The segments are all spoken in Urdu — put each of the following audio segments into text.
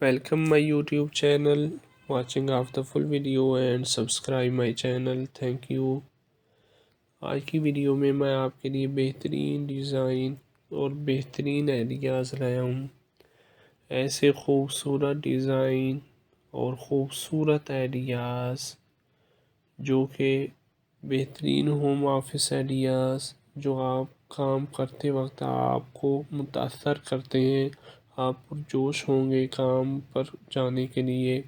Welcome my YouTube channel, watching of the full video and subscribe my channel. Thank you. آج کی ویڈیو میں آپ کے لیے بہترین ڈیزائن اور بہترین آئیڈیاز لایا ہوں. ایسے خوبصورت ڈیزائن اور خوبصورت آئیڈیاز جو کہ بہترین ہوم آفس آئیڈیاز جو آپ کام کرتے وقت آپ کو متاثر کرتے ہیں. آپ پرجوش ہوں گے کام پر جانے کے لیے.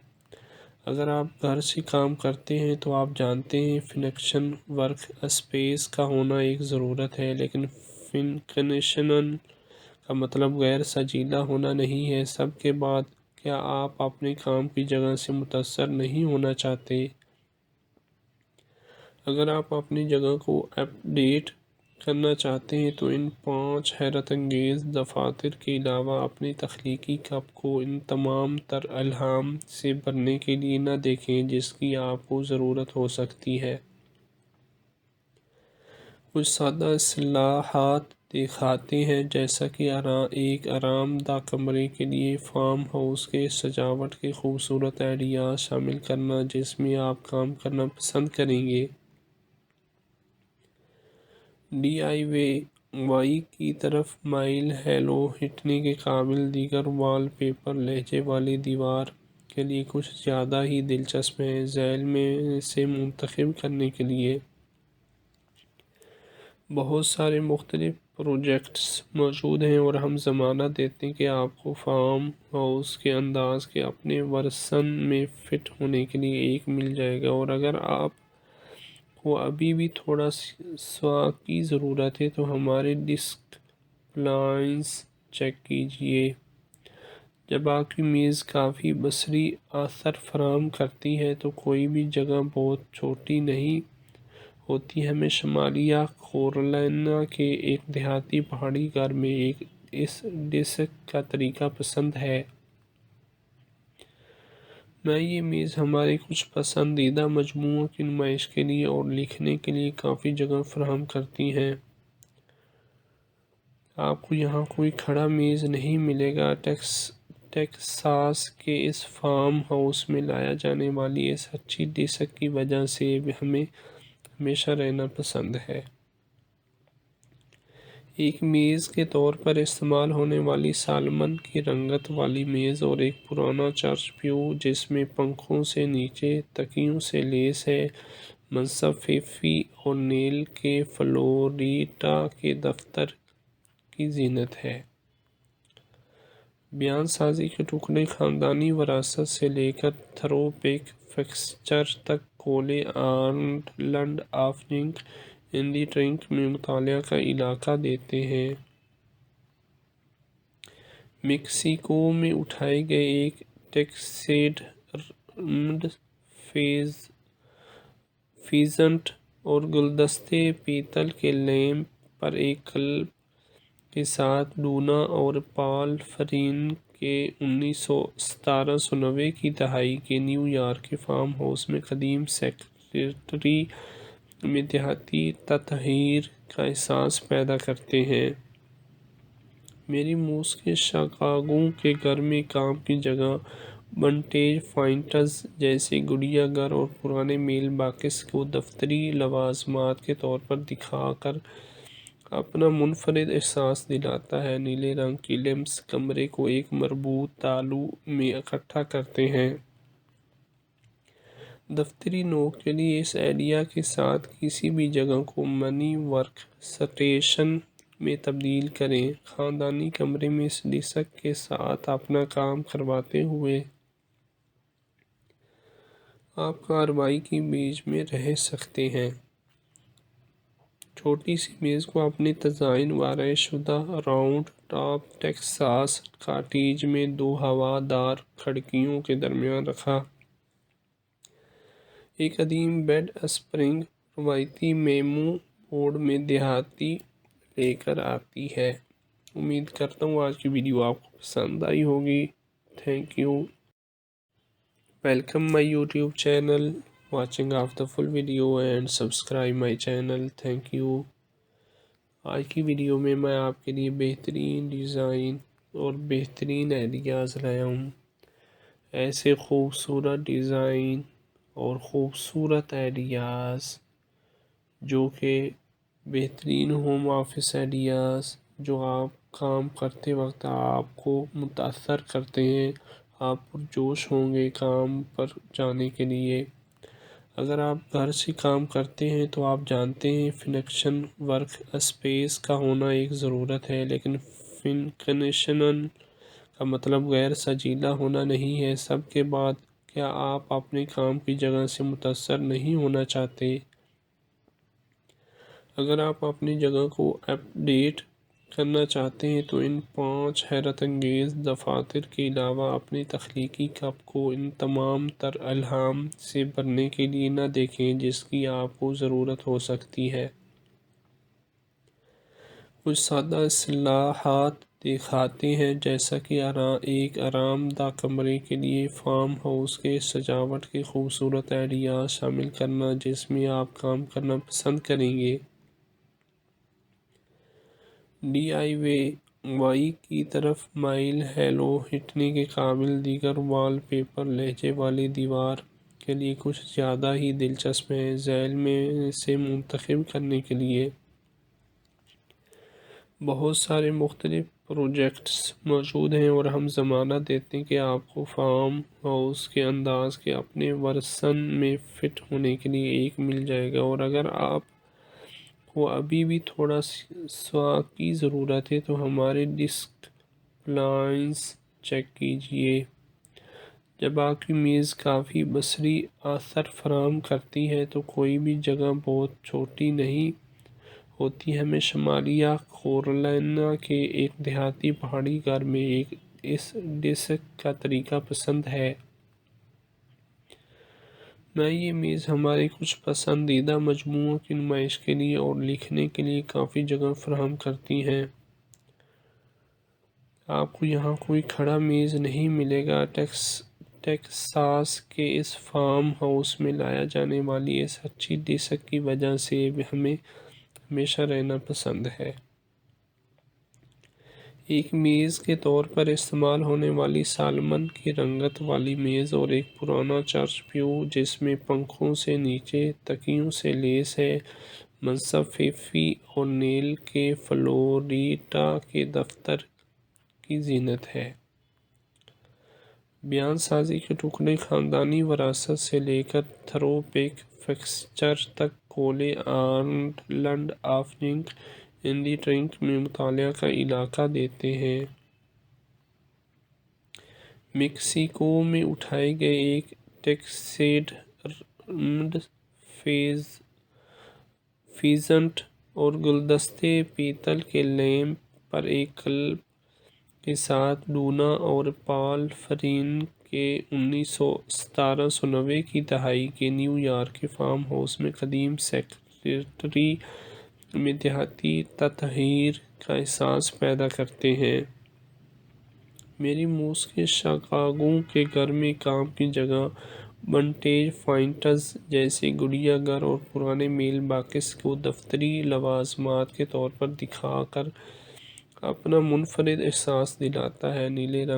اگر آپ گھر سے کام کرتے ہیں تو آپ جانتے ہیں فنکشن ورک اسپیس کا ہونا ایک ضرورت ہے، لیکن فنکشنن کا مطلب غیر سجیلا ہونا نہیں ہے. سب کے بعد کیا آپ اپنے کام کی جگہ سے متاثر نہیں ہونا چاہتے؟ اگر آپ اپنی جگہ کو اپ ڈیٹ کرنا چاہتے ہیں تو ان 5 حیرت انگیز دفاتر کے علاوہ اپنی تخلیقی کپ کو ان تمام تر الہام سے بھرنے کے لیے نہ دیکھیں جس کی آپ کو ضرورت ہو سکتی ہے. کچھ سادہ اصطلاحات دکھاتے ہیں، جیسا کہ ایک آرام دہ کمرے کے لیے فارم ہاؤس کے سجاوٹ کے خوبصورت آئیڈیاز شامل کرنا جس میں آپ کام کرنا پسند کریں گے. ڈی آئی وائی کی طرف مائل ہیلو ہٹنے کے قابل دیگر وال پیپر لہجے والی دیوار کے لیے کچھ زیادہ ہی دلچسپ ہیں. ذیل میں سے منتخب کرنے کے لیے بہت سارے مختلف پروجیکٹس موجود ہیں اور ہم ضمانت دیتے ہیں کہ آپ کو فارم ہاؤس کے انداز کے اپنے ورژن میں فٹ ہونے کے لیے ایک مل جائے گا. اور اگر آپ کو ابھی بھی تھوڑا سوا کی ضرورت ہے تو ہمارے ڈسک پلانس چیک کیجئے. جب آپ کی میز کافی بصری اثر فراہم کرتی ہے تو کوئی بھی جگہ بہت چھوٹی نہیں ہوتی. ہمیں شمالیہ کیرولینا کے ایک دیہاتی پہاڑی گھر میں اس ڈسک کا طریقہ پسند ہے. یہ میز ہمارے کچھ پسندیدہ مجموعوں کی نمائش کے لیے اور لکھنے کے لیے کافی جگہ فراہم کرتی ہے. آپ کو یہاں کوئی کھڑا میز نہیں ملے گا. ٹیکساس کے اس فارم ہاؤس میں لایا جانے والی اس اچھی ڈسک کی وجہ سے ہمیں ہمیشہ رہنا پسند ہے. ایک میز کے طور پر استعمال ہونے والی سالمن کی رنگت والی میز اور ایک پرانا چرچ پیو جس میں پنکھوں سے نیچے تکیوں سے لیس ہے، منصب فیفی اورنیل کے فلوریڈا کے دفتر کی زینت ہے. بیان سازی کے ٹکڑے خاندانی وراثت سے لے کر تھرو بیک فکسچر تک کولے آئلینڈ آف جنک اینڈی ٹرنک میں مطالعہ کا علاقہ دیتے ہیں. میکسیکو میں اٹھائے گئے ایک ٹیکسیڈرمڈ فیزنٹ اور گلدستے پیتل کے لیمپ پر ایک کلب کے ساتھ ڈونا اور پال فرین کے 1790 کی دہائی کے نیو یارک کے فارم ہاؤس میں قدیم سیکریٹری میں دیہاتی تطہیر کا احساس پیدا کرتے ہیں. میری موس کے شکاگو کے گھر میں کام کی جگہ ونٹیج فائنڈز جیسے گڑیا گھر اور پرانے میل باکس کو دفتری لوازمات کے طور پر دکھا کر اپنا منفرد احساس دلاتا ہے. نیلے رنگ کی لیمپس کمرے کو ایک مربوط تالو میں اکٹھا کرتے ہیں. دفتری نوک کے لیے اس آئیڈیا کے ساتھ کسی بھی جگہ کو منی ورک سٹیشن میں تبدیل کریں. خاندانی کمرے میں اس ڈسک کے ساتھ اپنا کام کرواتے ہوئے آپ کارروائی کے بیچ میں رہ سکتے ہیں. چھوٹی سی میز کو اپنے تزئین و شدہ راؤنڈ ٹاپ ٹیکساس کاٹیج میں 2 ہوا دار کھڑکیوں کے درمیان رکھا. ایک قدیم بیڈ اسپرنگ روایتی میمو بورڈ میں دیہاتی لے کر آتی ہے. امید کرتا ہوں آج کی ویڈیو آپ کو پسند آئی ہوگی. Thank you. Welcome my YouTube channel, watching of the full video and subscribe my channel. Thank you. آج کی ویڈیو میں آپ کے لیے بہترین ڈیزائن اور بہترین آئیڈیاز لایا ہوں. ایسے خوبصورت ڈیزائن اور خوبصورت آئیڈیاز جو کہ بہترین ہوم آفس آئیڈیاز جو آپ کام کرتے وقت آپ کو متاثر کرتے ہیں، آپ پرجوش ہوں گے کام پر جانے کے لیے۔ اگر آپ گھر سے کام کرتے ہیں تو آپ جانتے ہیں فنکشن ورک اسپیس کا ہونا ایک ضرورت ہے، لیکن فنکشنل کا مطلب غیر سجیلا ہونا نہیں ہے۔ سب کے بعد کیا آپ اپنے کام کی جگہ سے متاثر نہیں ہونا چاہتے؟ اگر آپ اپنی جگہ کو اپ ڈیٹ کرنا چاہتے ہیں تو ان 5 حیرت انگیز دفاتر کے علاوہ اپنے تخلیقی کپ کو ان تمام تر الہام سے بھرنے کے لیے نہ دیکھیں جس کی آپ کو ضرورت ہو سکتی ہے۔ کچھ سادہ اصطلاحات دکھاتے ہیں، جیسا کہ ایک آرام دہ کمرے کے لیے فارم ہاؤس کے سجاوٹ کے خوبصورت آئیڈیاز شامل کرنا جس میں آپ کام کرنا پسند کریں گے۔ ڈی آئی وائی کی طرف مائل ہیلو ہٹنے کے قابل دیگر وال پیپر لہجے والی دیوار کے لیے کچھ زیادہ ہی دلچسپ ہیں۔ ذیل میں سے منتخب کرنے کے لیے بہت سارے مختلف پروجیکٹس موجود ہیں اور ہم ضمانت دیتے ہیں کہ آپ کو فارم ہاؤس کے انداز کے اپنے ورژن میں فٹ ہونے کے لیے ایک مل جائے گا، اور اگر آپ کو ابھی بھی تھوڑا سا کی ضرورت ہے تو ہمارے ڈیسک پلانس چیک کیجئے۔ جب آپ کی میز کافی بصری اثر فراہم کرتی ہے تو کوئی بھی جگہ بہت چھوٹی نہیں ہوتی۔ ہمیں شمالی کیرولینا کے ایک دیہاتی پہاڑی گھر میں اس ڈیسک کا طریقہ پسند ہے۔ میں یہ میز ہمارے کچھ پسندیدہ مجموعوں کی نمائش کے لیے اور لکھنے کے لیے کافی جگہ فراہم کرتی ہیں۔ آپ کو یہاں کوئی کھڑا میز نہیں ملے گا۔ ٹیکساس کے اس فارم ہاؤس میں لایا جانے والی اس اچھی ڈیسک کی وجہ سے ہمیں ہمیشہ رہنا پسند ہے۔ ایک میز کے طور پر استعمال ہونے والی سالمن کی رنگت والی میز اور ایک پرانا چرچ پیو جس میں پنکھوں سے نیچے تکیوں سے لیس ہے، منصب فیفی اورنیل کے فلوریڈا کے دفتر کی زینت ہے۔ بیان سازی کے ٹکڑے خاندانی وراثت سے لے کر تھرو بیک فکسچر تک کولے آئلینڈ آف جنک اینڈی ٹرنک میں مطالعہ کا علاقہ دیتے ہیں۔ میکسیکو میں اٹھائے گئے ایک ٹیکسیڈرمڈ فیزنٹ اور گلدستے پیتل کے لیمپ پر ایک کلب کے ساتھ ڈونا اور پال فرین کے 1790 کی دہائی کے نیو یارک کے فارم ہاؤس میں قدیم سیکریٹری میں دیہاتی تطہیر کا احساس پیدا کرتے ہیں۔ میری موس کے شکاگو کے گھر میں کام کی جگہ ونٹیج فائنڈز جیسے گڑیا گھر اور پرانے میل باکس کو دفتری لوازمات کے طور پر دکھا کر اپنا منفرد احساس دلاتا ہے۔ نیلے رنگ